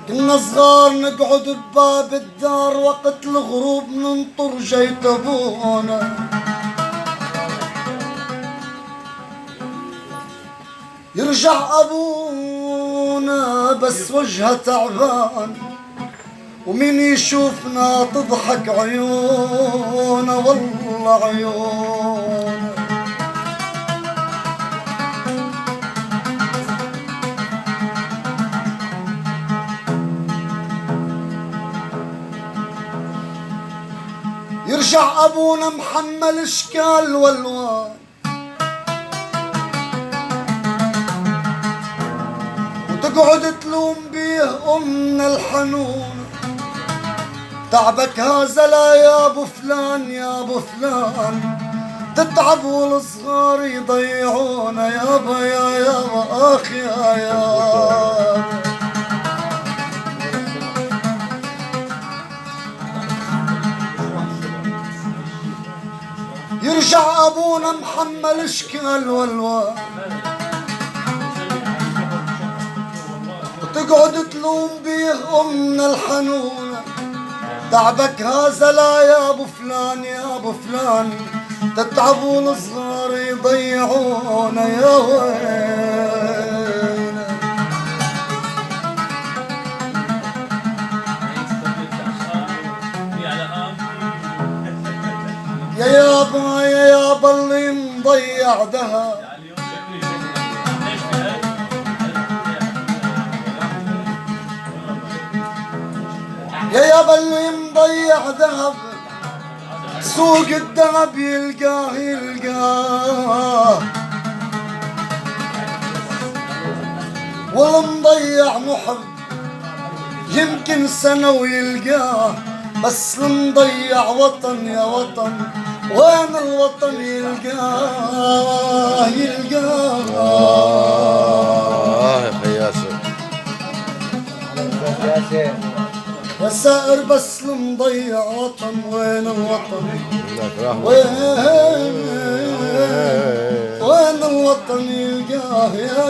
كنا صغار نقعد بباب الدار وقت الغروب ننطر جيت ابونا، يرجع ابونا بس وجهه تعبان، ومين يشوفنا تضحك عيونه والله عيونه. يرجع ابونا محمل اشكال والوان، وتقعد تلوم بيه امنا الحنون، تعبك هذا لا يا ابو فلان يا ابو فلان، تتعب والصغار يضيعونا يابا يا يابا اخ يا يابا. يرجع ابونا محمل اشكال والوان، وتقعد تلوم بيه امنا الحنونه، تعبك هذا لا يا ابو فلان يا ابو فلان، تتعبون الصغار يضيعونا يا ويلنا. يا يابا يا يابا اللي مضيع دهب، يا يابا اللي مضيع ذهب، سوق الذهب يلقاه يلقاه، والمضيع محب يمكن سنة ويلقاه، بس المضيع وطن يا وطن، وين الوطن يلقاه يلقاه. يا خياسة يا سائر بس المضيع وطن، وين الوطن وين الوطن يلقاه يا